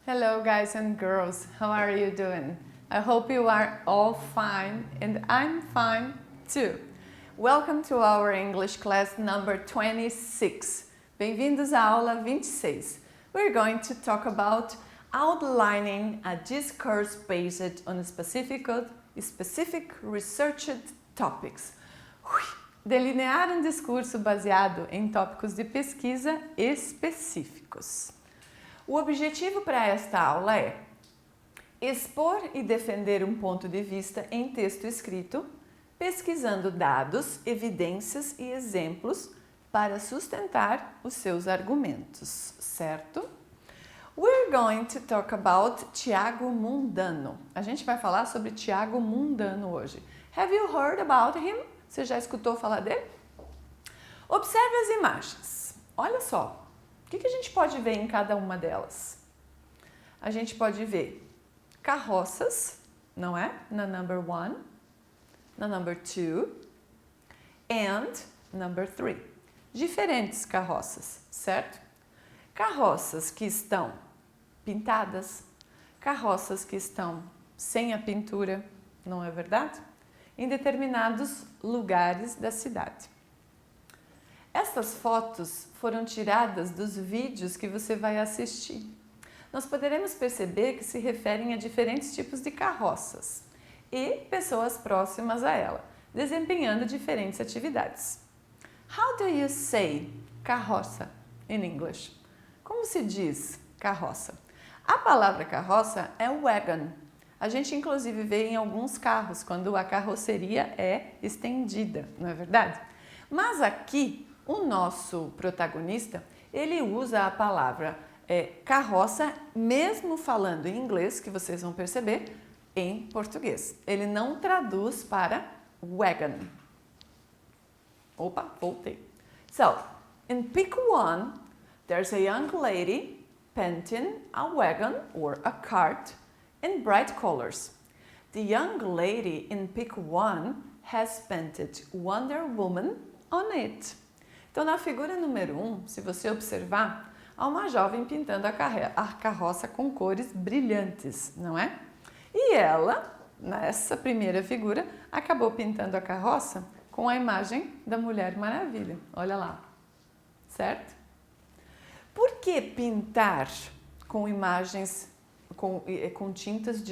Hello guys and girls, how are you doing? I hope you are all fine and I'm fine too. Welcome to our English class number 26. Bem-vindos à aula 26. We're going to talk about outlining a discourse based on specific researched topics. Delinear um discurso baseado em tópicos de pesquisa específicos. O objetivo para esta aula é expor e defender um ponto de vista em texto escrito, pesquisando dados, evidências e exemplos para sustentar os seus argumentos, certo? We're going to talk about Tiago Mundano. A gente vai falar sobre Tiago Mundano hoje. Have you heard about him? Você já escutou falar dele? Observe as imagens. Olha só. O que a gente pode ver em cada uma delas? A gente pode ver carroças, não é? Na number 1, na number 2 and number 3. Diferentes carroças, certo? Carroças que estão pintadas, carroças que estão sem a pintura, não é verdade? Em determinados lugares da cidade. Estas fotos foram tiradas dos vídeos que você vai assistir. Nós poderemos perceber que se referem a diferentes tipos de carroças e pessoas próximas a ela, desempenhando diferentes atividades. How do you say carroça in English? Como se diz carroça? A palavra carroça é wagon. A gente inclusive vê em alguns carros quando a carroceria é estendida, não é verdade? Mas aqui o nosso protagonista, ele usa a palavra carroça, mesmo falando em inglês, que vocês vão perceber, em português. Ele não traduz para wagon. Opa, voltei. So, in pic 1, there's a young lady painting a wagon or a cart in bright colors. The young lady in pic 1 has painted Wonder Woman on it. Então, na figura número 1, se você observar, há uma jovem pintando a carroça com cores brilhantes, não é? E ela, nessa primeira figura, acabou pintando a carroça com a imagem da Mulher Maravilha. Olha lá, certo? Por que pintar com imagens, com tintas,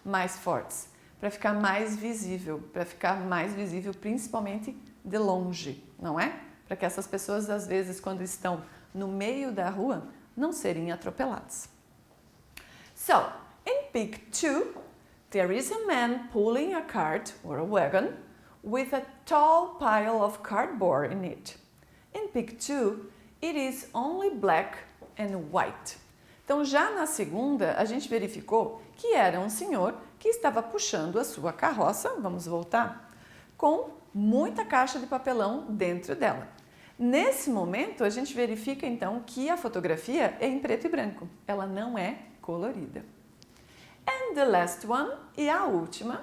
mais fortes? Para ficar mais visível principalmente de longe, não é? Para que essas pessoas, às vezes, quando estão no meio da rua, não serem atropeladas. So, in pic 2, there is a man pulling a cart or a wagon with a tall pile of cardboard in it. In pic 2, it is only black and white. Então, já na segunda, a gente verificou que era um senhor que estava puxando a sua carroça, vamos voltar, com muita caixa de papelão dentro dela. Nesse momento, a gente verifica então que a fotografia é em preto e branco, ela não é colorida. And the last one, e a última,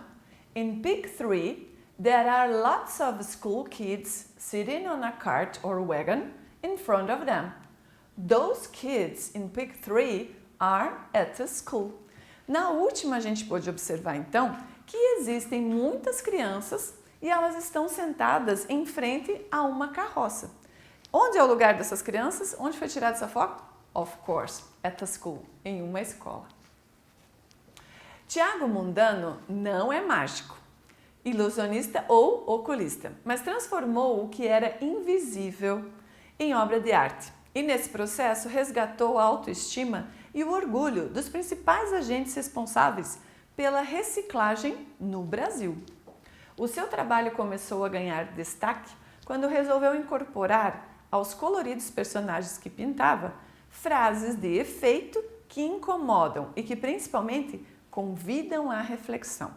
in pic 3, there are lots of school kids sitting on a cart or wagon in front of them. Those kids in pic 3 are at a school. Na última, a gente pôde observar então que existem muitas crianças e elas estão sentadas em frente a uma carroça. Onde é o lugar dessas crianças? Onde foi tirada essa foto? Of course, at a school, em uma escola. Tiago Mundano não é mágico, ilusionista ou oculista, mas transformou o que era invisível em obra de arte. E nesse processo resgatou a autoestima e o orgulho dos principais agentes responsáveis pela reciclagem no Brasil. O seu trabalho começou a ganhar destaque quando resolveu incorporar aos coloridos personagens que pintava frases de efeito que incomodam e que principalmente convidam à reflexão.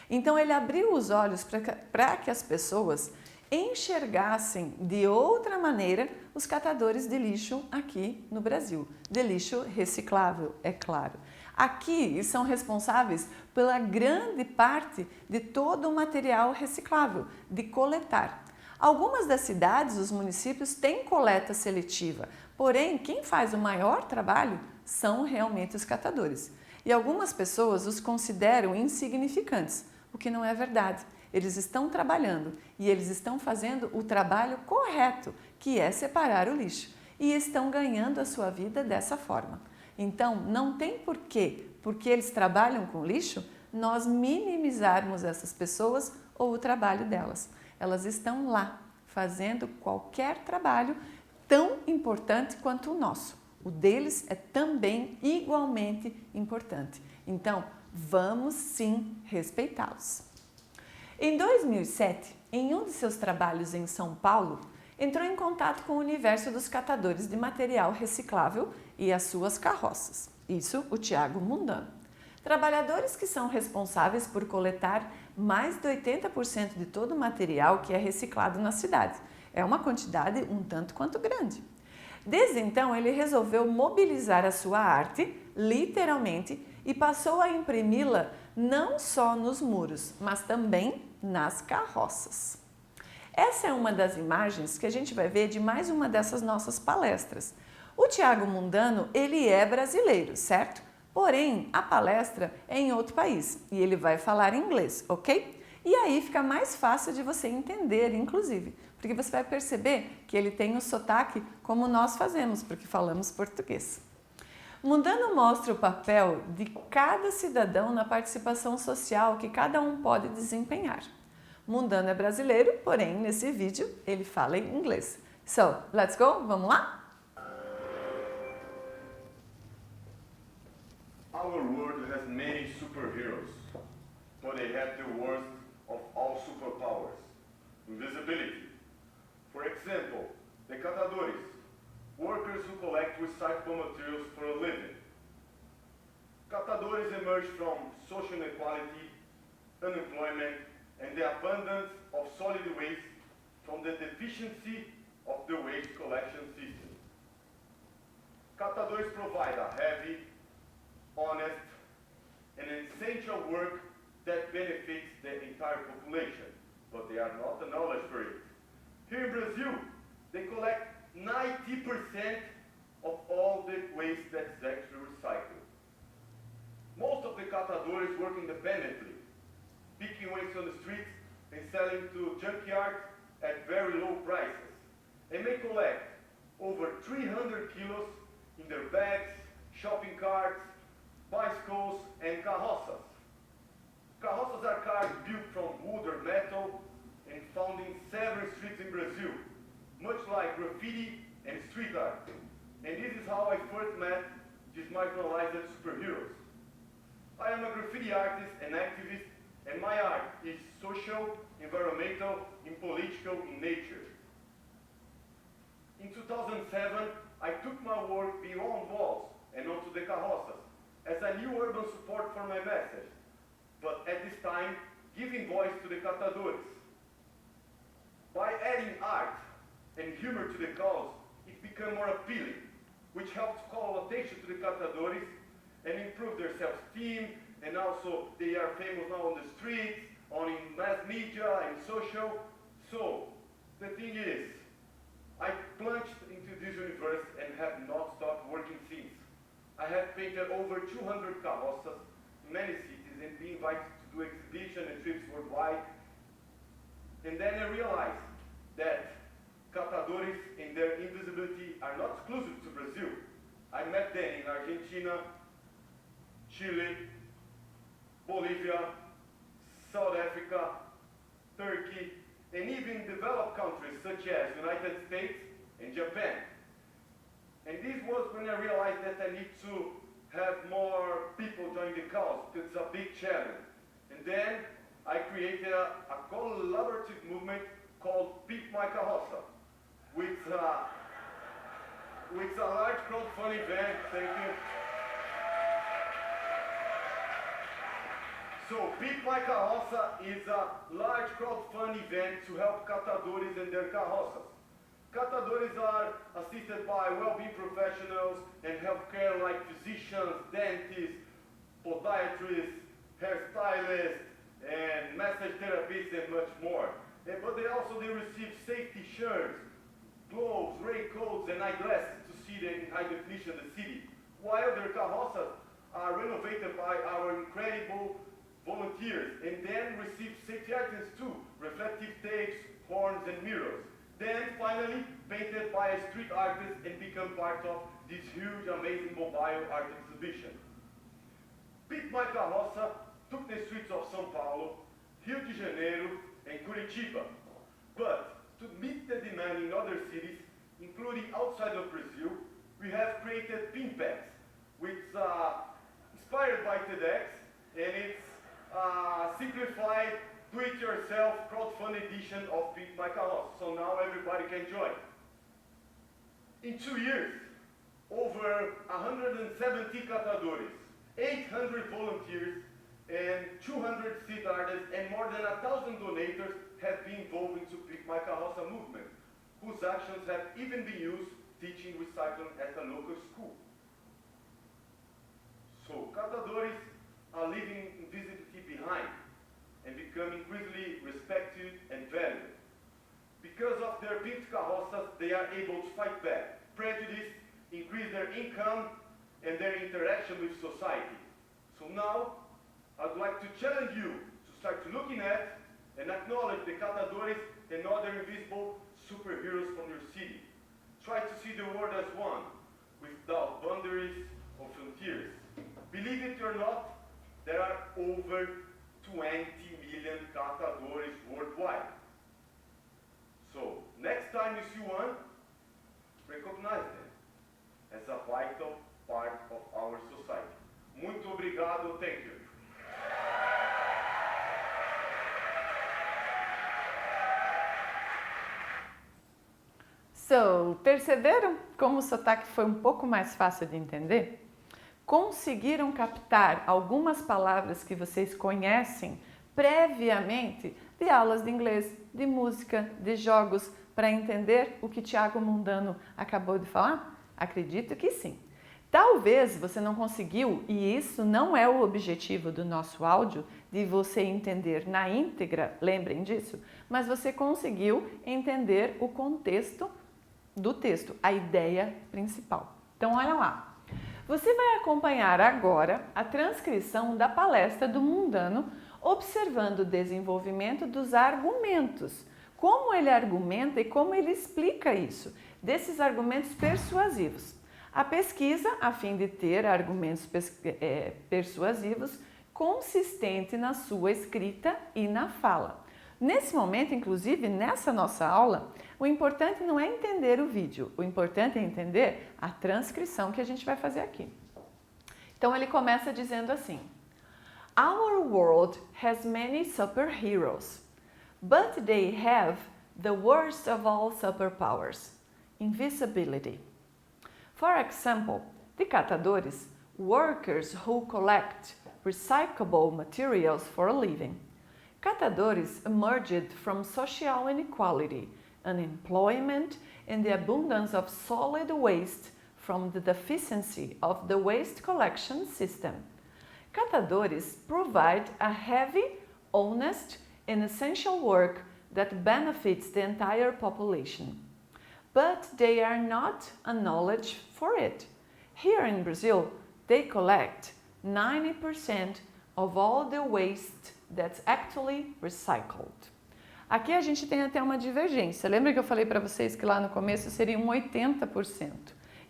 Então ele abriu os olhos para que as pessoas enxergassem de outra maneira os catadores de lixo aqui no Brasil. De lixo reciclável, é claro. Aqui são responsáveis pela grande parte de todo o material reciclável, de coletar. Algumas das cidades, os municípios, têm coleta seletiva, porém, quem faz o maior trabalho são realmente os catadores. E algumas pessoas os consideram insignificantes, o que não é verdade. Eles estão trabalhando e eles estão fazendo o trabalho correto, que é separar o lixo, e estão ganhando a sua vida dessa forma. Então, não tem porquê, porque eles trabalham com lixo, nós minimizarmos essas pessoas ou o trabalho delas. Elas estão lá, fazendo qualquer trabalho tão importante quanto o nosso. O deles é também igualmente importante. Então, vamos sim respeitá-los. Em 2007, em um de seus trabalhos em São Paulo, entrou em contato com o universo dos catadores de material reciclável e as suas carroças. Isso, o Thiago Mundano. Trabalhadores que são responsáveis por coletar mais de 80% de todo o material que é reciclado na cidade. É uma quantidade um tanto quanto grande. Desde então, ele resolveu mobilizar a sua arte, literalmente, e passou a imprimi-la não só nos muros, mas também nas carroças. Essa é uma das imagens que a gente vai ver de mais uma dessas nossas palestras. O Thiago Mundano, ele é brasileiro, certo? Porém, a palestra é em outro país e ele vai falar inglês, ok? E aí fica mais fácil de você entender, inclusive, porque você vai perceber que ele tem o sotaque como nós fazemos, porque falamos português. Mundano mostra o papel de cada cidadão na participação social que cada um pode desempenhar. Mundano é brasileiro, porém, nesse vídeo, ele fala em inglês. So, let's go? Vamos lá? Our world has many superheroes, but they have the worst of all superpowers, invisibility. For example, the catadores, workers who collect recyclable materials for a living. Catadores emerge from social inequality, unemployment, and the abundance of solid waste from the deficiency of the waste collection system. Catadores provide a heavy, honest, and essential work that benefits the entire population, but they are not acknowledged for it. Here in Brazil, they collect 90% of all the waste that's actually recycled. Most of the catadores work independently, picking waste on the streets and selling to junkyards at very low prices. They may collect over 300 kilos in their bags, shopping carts, bicycles, and carroças. Carroças are cars built from wood or metal and found in several streets in Brazil, much like graffiti and street art. And this is how I first met these marginalized superheroes. I am a graffiti artist and activist, and my art is social, environmental, and political in nature. In 2007, I took my work beyond walls and onto the carroças as a new urban support for my message, but at this time, giving voice to the catadores. By adding art and humor to the cause, it became more appealing, which helped call attention to the catadores and improve their self-esteem, and also they are famous now on the streets, on in mass media and social. So, the thing is, I plunged into this universe and have not stopped working since. I have painted over 200 carroças in many cities and been invited to do exhibitions and trips worldwide. And then I realized that catadores and their invisibility are not exclusive to Brazil. I met them in Argentina, Chile, Bolivia, South Africa, Turkey, and even developed countries such as United States and Japan. And this was when I realized that I need to have more people join the cause, because it's a big challenge. And then I created a collaborative movement called Pick My Carroça, with a large crowdfunding event. Thank you. So, Pick My Carroça is a large crowdfunding event to help catadores and their carroças. Catadores are assisted by well-being professionals and healthcare like physicians, dentists, podiatrists, hairstylists, and massage therapists, and much more. but they receive safety shirts, gloves, raincoats, and eyeglasses to see in high definition the city, while their carroças are renovated by our incredible volunteers, and then receive safety items too, reflective tapes, horns, and mirrors. Then finally painted by a street artist and become part of this huge, amazing mobile art exhibition. Pique My Carroça took the streets of São Paulo, Rio de Janeiro, and Curitiba. But to meet the demand in other cities, including outside of Brazil, we have created pin packs, which inspired by TEDx, and it's simplified, do-it-yourself crowdfunded edition of Pique My Carroça. So now everybody can join. In 2 years, over 170 catadores, 800 volunteers, and 200 street artists, and more than 1,000 donators have been involved into Pique My Carroça movement, whose actions have even been used teaching recycling at a local school. So, catadores are leaving invisibility behind and become increasingly respected and valued. Because of their picked carroças, they are able to fight back prejudice, increase their income, and their interaction with society. So now, I'd like to challenge you to start looking at and acknowledge the catadores and other invisible superheroes from your city. Try to see the world as one, without boundaries or frontiers. Believe it or not, there are over 20 million catadores worldwide. So, next time you see one, recognize them as a vital part of our society. Muito obrigado, thank you. So, perceberam como o sotaque foi um pouco mais fácil de entender? Conseguiram captar algumas palavras que vocês conhecem previamente de aulas de inglês, de música, de jogos, para entender o que Tiago Mundano acabou de falar? Acredito que sim. Talvez você não conseguiu, e isso não é o objetivo do nosso áudio, de você entender na íntegra, lembrem disso, mas você conseguiu entender o contexto do texto, a ideia principal. Então, olha lá. Você vai acompanhar agora a transcrição da palestra do Mundano, observando o desenvolvimento dos argumentos, como ele argumenta e como ele explica isso, desses argumentos persuasivos. A pesquisa, a fim de ter argumentos persuasivos, consistente na sua escrita e na fala. Nesse momento, inclusive, nessa nossa aula, o importante não é entender o vídeo, o importante é entender a transcrição que a gente vai fazer aqui. Então, ele começa dizendo assim: Our world has many superheroes, but they have the worst of all superpowers, invisibility. For example, the catadores, workers who collect recyclable materials for a living. Catadores emerged from social inequality, unemployment, and the abundance of solid waste from the deficiency of the waste collection system. Catadores provide a heavy, honest, and essential work that benefits the entire population. But they are not acknowledged for it. Here in Brazil, they collect 90% of all the waste that's actually recycled. Aqui a gente tem até uma divergência. Lembra que eu falei para vocês que lá no começo seria um 80%?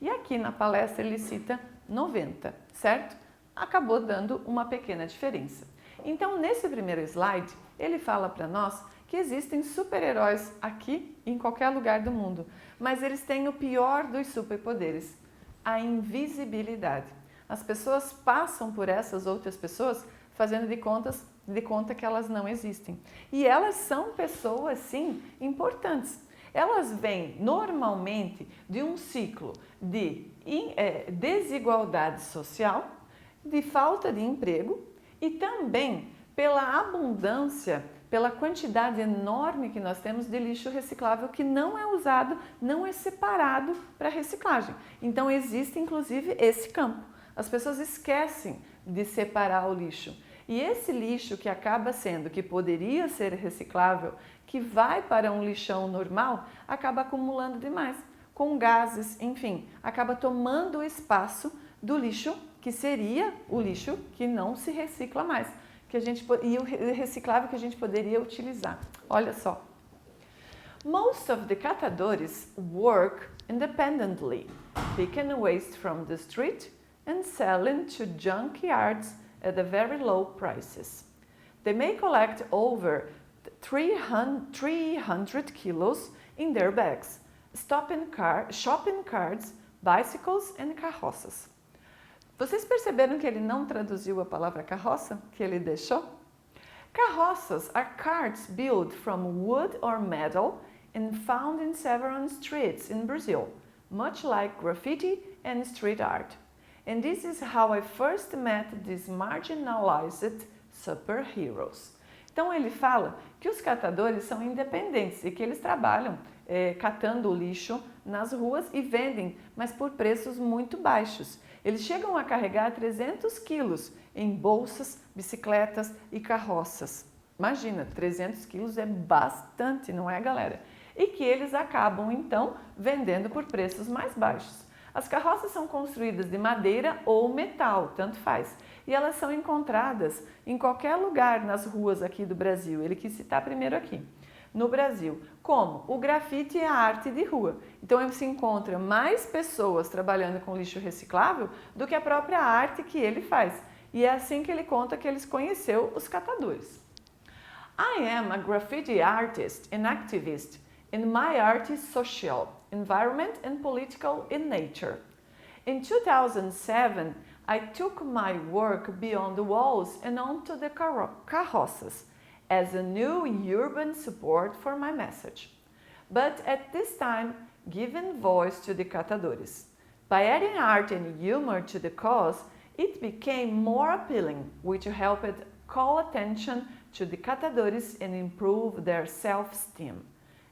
E aqui na palestra ele cita 90%, certo? Acabou dando uma pequena diferença. Então, nesse primeiro slide, ele fala para nós que existem super-heróis aqui em qualquer lugar do mundo, mas eles têm o pior dos superpoderes, a invisibilidade. As pessoas passam por essas outras pessoas fazendo de conta que elas não existem. E elas são pessoas, sim, importantes. Elas vêm normalmente de um ciclo de desigualdade social, de falta de emprego e também pela abundância, pela quantidade enorme que nós temos de lixo reciclável que não é usado, não é separado para reciclagem. Então existe inclusive esse campo. As pessoas esquecem de separar o lixo. E esse lixo que acaba sendo, que poderia ser reciclável, que vai para um lixão normal acaba acumulando demais, com gases, enfim, acaba tomando o espaço do lixo, que seria o lixo que não se recicla mais, e o reciclável que a gente poderia utilizar. Olha só. Most of the catadores work independently, picking waste from the street and selling to junkyards at very low prices. They may collect over 300 kilos in their bags, shopping carts, bicycles and carroças. Vocês perceberam que ele não traduziu a palavra carroça, que ele deixou? Carroças are carts built from wood or metal and found in several streets in Brazil, much like graffiti and street art. And this is how I first met these marginalized superheroes. Então ele fala que os catadores são independentes e que eles trabalham catando o lixo nas ruas e vendem, mas por preços muito baixos. Eles chegam a carregar 300 quilos em bolsas, bicicletas e carroças. Imagina, 300 quilos é bastante, não é, galera? E que eles acabam, então, vendendo por preços mais baixos. As carroças são construídas de madeira ou metal, tanto faz. E elas são encontradas em qualquer lugar nas ruas aqui do Brasil. Ele quis citar primeiro aqui, no Brasil. Como? O grafite é a arte de rua. Então, se encontra mais pessoas trabalhando com lixo reciclável do que a própria arte que ele faz. E é assim que ele conta que ele conheceu os catadores. I am a graffiti artist and activist, and my art is social, environment and political in nature. In 2007, I took my work beyond the walls and onto the carroças as a new urban support for my message. But at this time, giving voice to the catadores. By adding art and humor to the cause, it became more appealing, which helped call attention to the catadores and improve their self-esteem.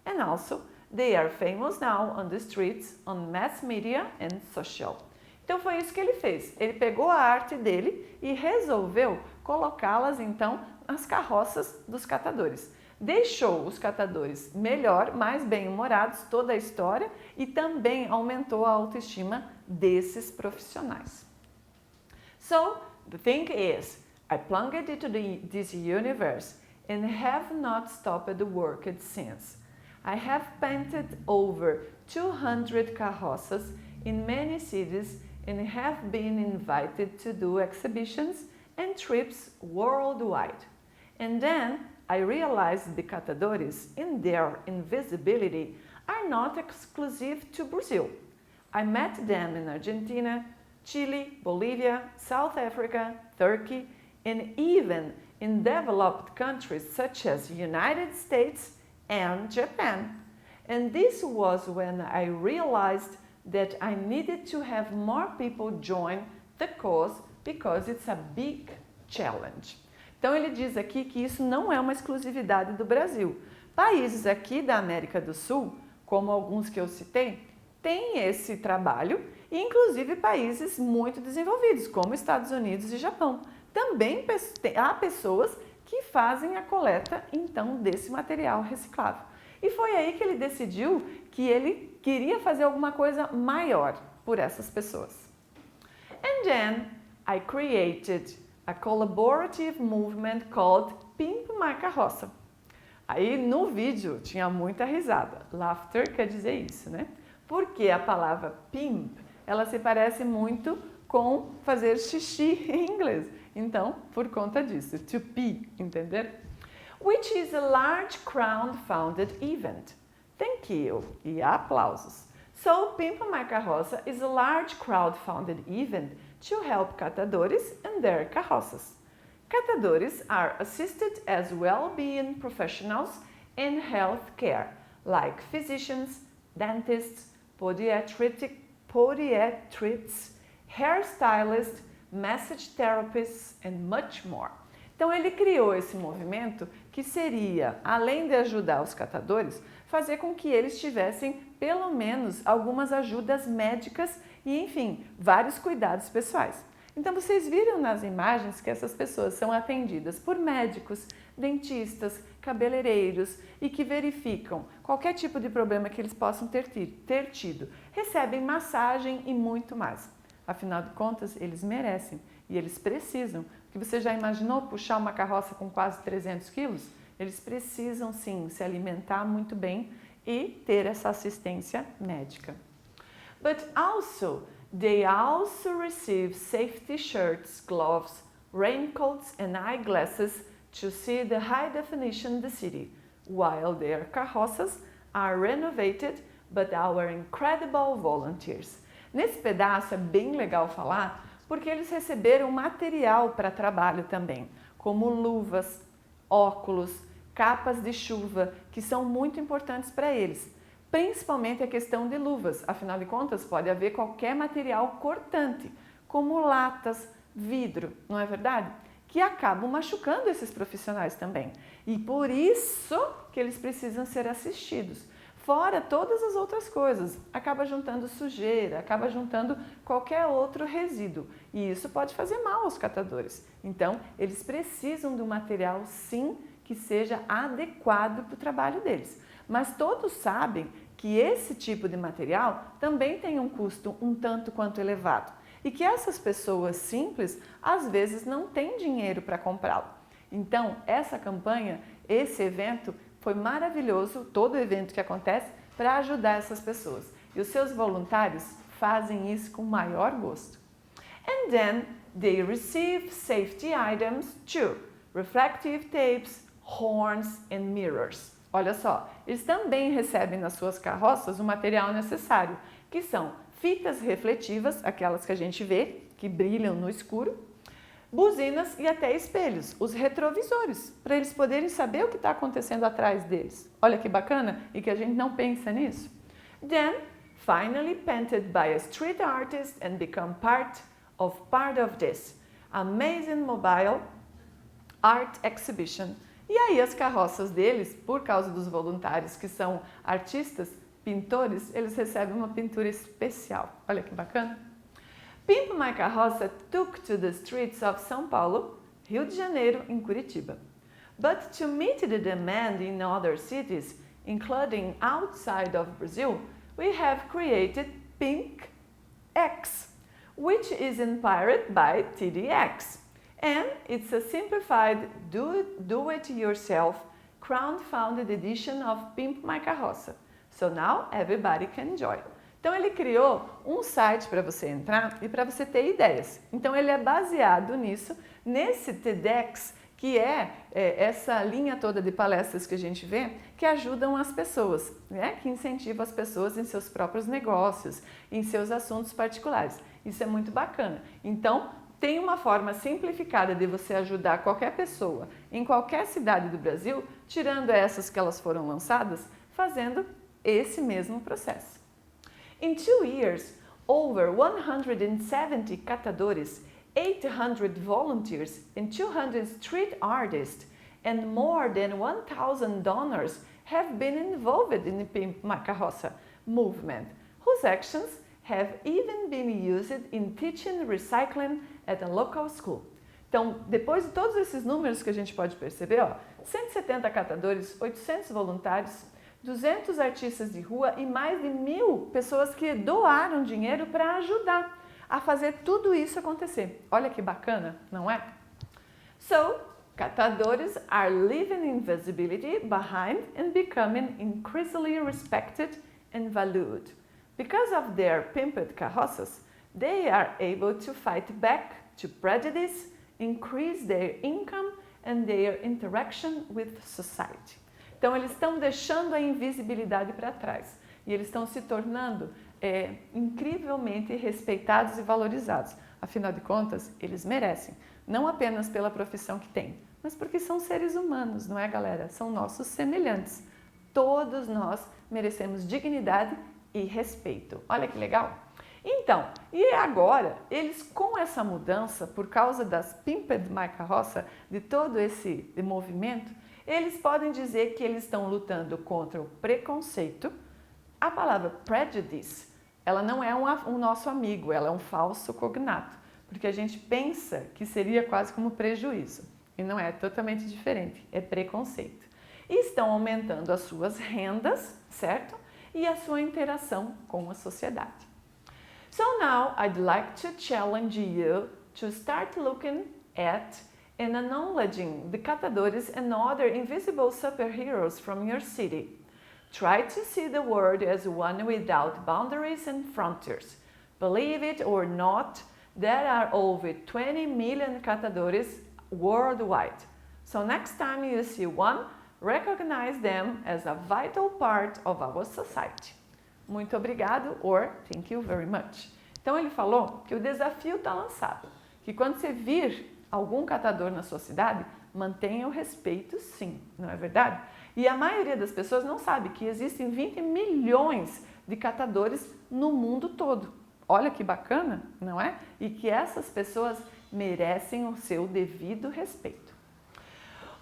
And also, they are famous now on the streets, on mass media and social. Então foi isso que ele fez. Ele pegou a arte dele e resolveu colocá-las então nas carroças dos catadores. Deixou os catadores melhor, mais bem-humorados, toda a história, e também aumentou a autoestima desses profissionais. So, the thing is, I plunged into this universe and have not stopped working since. I have painted over 200 carroças in many cities and have been invited to do exhibitions and trips worldwide. And then I realized the catadores, in their invisibility, are not exclusive to Brazil. I met them in Argentina, Chile, Bolivia, South Africa, Turkey, and even in developed countries such as United States and Japan. And this was when I realized that I needed to have more people join the cause because it's a big challenge. Então ele diz aqui que isso não é uma exclusividade do Brasil. Países aqui da América do Sul, como alguns que eu citei, têm esse trabalho, e inclusive países muito desenvolvidos, como Estados Unidos e Japão. Também há pessoas que fazem a coleta, então, desse material reciclável. E foi aí que ele decidiu que ele queria fazer alguma coisa maior por essas pessoas. And then I created a collaborative movement called Pimp My Carroça. Aí no vídeo tinha muita risada. Laughter quer dizer isso, né? Porque a palavra pimp, ela se parece muito com fazer xixi em inglês. Então, por conta disso, to pee, entender? Which is a large crowd-funded event. Thank you. E aplausos. So, Pimp My Carroça is a large crowd-funded event to help catadores and their carroças. Catadores are assisted as well-being professionals in health care, like physicians, dentists, podiatrists, hairstylists, massage therapists and much more. Então ele criou esse movimento que seria, além de ajudar os catadores, fazer com que eles tivessem pelo menos algumas ajudas médicas e, enfim, vários cuidados pessoais. Então vocês viram nas imagens que essas pessoas são atendidas por médicos, dentistas, cabeleireiros e que verificam qualquer tipo de problema que eles possam ter tido. Recebem massagem e muito mais. Afinal de contas, eles merecem e eles precisam. Porque você já imaginou puxar uma carroça com quase 300 quilos? Eles precisam sim se alimentar muito bem e ter essa assistência médica. But also, they also receive safety shirts, gloves, raincoats and eyeglasses to see the high definition of the city, while their carroças are renovated by our incredible volunteers. Nesse pedaço é bem legal falar, porque eles receberam material para trabalho também, como luvas, óculos, capas de chuva, que são muito importantes para eles. Principalmente a questão de luvas, afinal de contas pode haver qualquer material cortante, como latas, vidro, não é verdade? Que acabam machucando esses profissionais também. E por isso que eles precisam ser assistidos. Fora todas as outras coisas, acaba juntando sujeira, acaba juntando qualquer outro resíduo. E isso pode fazer mal aos catadores. Então, eles precisam de um material, sim, que seja adequado para o trabalho deles. Mas todos sabem que esse tipo de material também tem um custo um tanto quanto elevado. E que essas pessoas simples, às vezes, não têm dinheiro para comprá-lo. Então, essa campanha, esse evento, foi maravilhoso, todo evento que acontece, para ajudar essas pessoas. E os seus voluntários fazem isso com o maior gosto. And then they receive safety items too, reflective tapes, horns and mirrors. Olha só, eles também recebem nas suas carroças o material necessário, que são fitas refletivas, aquelas que a gente vê, que brilham no escuro, buzinas e até espelhos, os retrovisores, para eles poderem saber o que está acontecendo atrás deles. Olha que bacana e que a gente não pensa nisso. Then, finally painted by a street artist and become part of this amazing mobile art exhibition. E aí as carroças deles, por causa dos voluntários que são artistas, pintores, eles recebem uma pintura especial. Olha que bacana. Pimp My Carroça took to the streets of São Paulo, Rio de Janeiro e Curitiba. But to meet the demand in other cities, including outside of Brazil, we have created Pink X, which is inspired by TDX. And it's a simplified do-it-yourself crowdfunded edition of Pimp My Carroça. So now everybody can enjoy. Então ele criou um site para você entrar e para você ter ideias. Então ele é baseado nisso, nesse TEDx, que é essa linha toda de palestras que a gente vê, que ajudam as pessoas, né? Que incentivam as pessoas em seus próprios negócios, em seus assuntos particulares. Isso é muito bacana. Então, tem uma forma simplificada de você ajudar qualquer pessoa em qualquer cidade do Brasil, tirando essas que elas foram lançadas, fazendo esse mesmo processo. In 2 years, over 170 catadores, 800 volunteers and 200 street artists and more than 1,000 donors have been involved in the Pimp My Carroça movement, whose actions have even been used in teaching recycling at a local school. Então, depois de todos esses números que a gente pode perceber, 170 catadores, 800 voluntários, 200 artistas de rua e mais de 1.000 pessoas que doaram dinheiro para ajudar a fazer tudo isso acontecer. Olha que bacana, não é? So, catadores are leaving invisibility behind and becoming increasingly respected and valued. Because of their pimped carroças, they are able to fight back to prejudice, increase their income and their interaction with society. Então, eles estão deixando a invisibilidade para trás e eles estão se tornando incrivelmente respeitados e valorizados. Afinal de contas, eles merecem, não apenas pela profissão que têm, mas porque são seres humanos, não é, galera? São nossos semelhantes. Todos nós merecemos dignidade e respeito. Olha que legal! Então, e agora, eles com essa mudança, por causa das Pimped My Carroça, de todo esse movimento, eles podem dizer que eles estão lutando contra o preconceito. A palavra prejudice, ela não é um nosso amigo, ela é um falso cognato, porque a gente pensa que seria quase como prejuízo. E não é totalmente diferente, é preconceito. E estão aumentando as suas rendas, certo? E a sua interação com a sociedade. So now I'd like to challenge you to start looking at and acknowledging the catadores and other invisible superheroes from your city. Try to see the world as one without boundaries and frontiers. Believe it or not, there are over 20 million catadores worldwide. So next time you see one, recognize them as a vital part of our society. Muito obrigado or thank you very much. Então ele falou que o desafio está lançado, que quando você vir algum catador na sua cidade, mantenha o respeito sim, não é verdade? E a maioria das pessoas não sabe que existem 20 milhões de catadores no mundo todo. Olha que bacana, não é? E que essas pessoas merecem o seu devido respeito.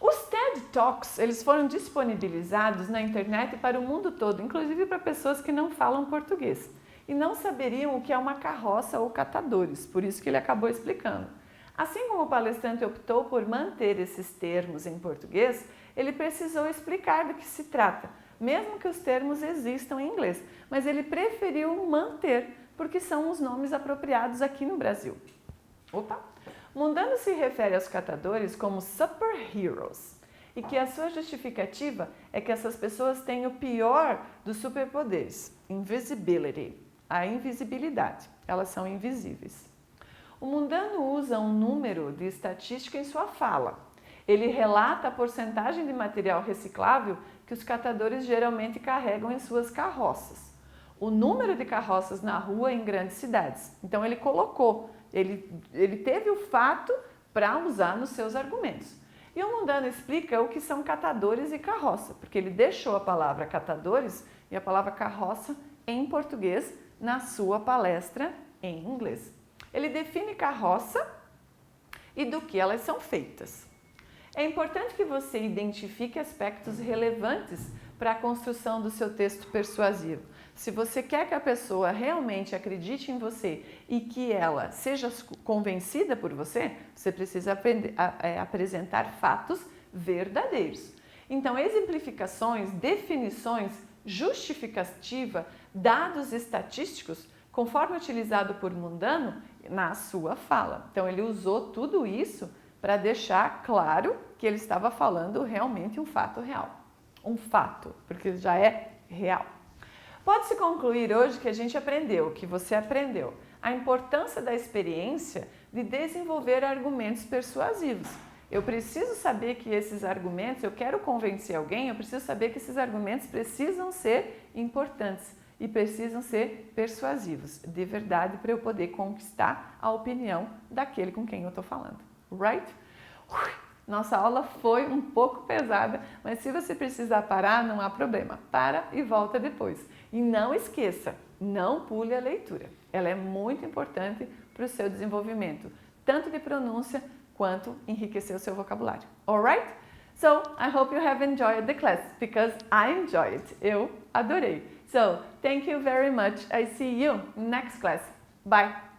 Os TED Talks, eles foram disponibilizados na internet para o mundo todo, inclusive para pessoas que não falam português e não saberiam o que é uma carroça ou catadores, por isso que ele acabou explicando. Assim como o palestrante optou por manter esses termos em português, ele precisou explicar do que se trata, mesmo que os termos existam em inglês, mas ele preferiu manter, porque são os nomes apropriados aqui no Brasil. Opa! Mundano se refere aos catadores como superheroes e que a sua justificativa é que essas pessoas têm o pior dos superpoderes, invisibility, a invisibilidade. Elas são invisíveis. O mundano usa um número de estatística em sua fala. Ele relata a porcentagem de material reciclável que os catadores geralmente carregam em suas carroças. O número de carroças na rua em grandes cidades. Então ele colocou, ele teve o fato para usar nos seus argumentos. E o mundano explica o que são catadores e carroça, porque ele deixou a palavra catadores e a palavra carroça em português na sua palestra em inglês. Ele define carroça e do que elas são feitas. É importante que você identifique aspectos relevantes para a construção do seu texto persuasivo. Se você quer que a pessoa realmente acredite em você e que ela seja convencida por você, você precisa apresentar fatos verdadeiros. Então, exemplificações, definições, justificativa, dados estatísticos, conforme utilizado por Mundano na sua fala. Então, ele usou tudo isso para deixar claro que ele estava falando realmente um fato real. Um fato, porque já é real. Pode-se concluir hoje que a gente aprendeu, que você aprendeu, a importância da experiência de desenvolver argumentos persuasivos. Eu preciso saber que esses argumentos, eu quero convencer alguém, eu preciso saber que esses argumentos precisam ser importantes e precisam ser persuasivos, de verdade, para eu poder conquistar a opinião daquele com quem eu estou falando. Right? Nossa aula foi um pouco pesada, mas se você precisar parar, não há problema. Para e volta depois. E não esqueça, não pule a leitura. Ela é muito importante para o seu desenvolvimento, tanto de pronúncia quanto enriquecer o seu vocabulário. Alright? So, I hope you have enjoyed the class, because I enjoyed it. Eu adorei. So, thank you very much. I see you next class. Bye!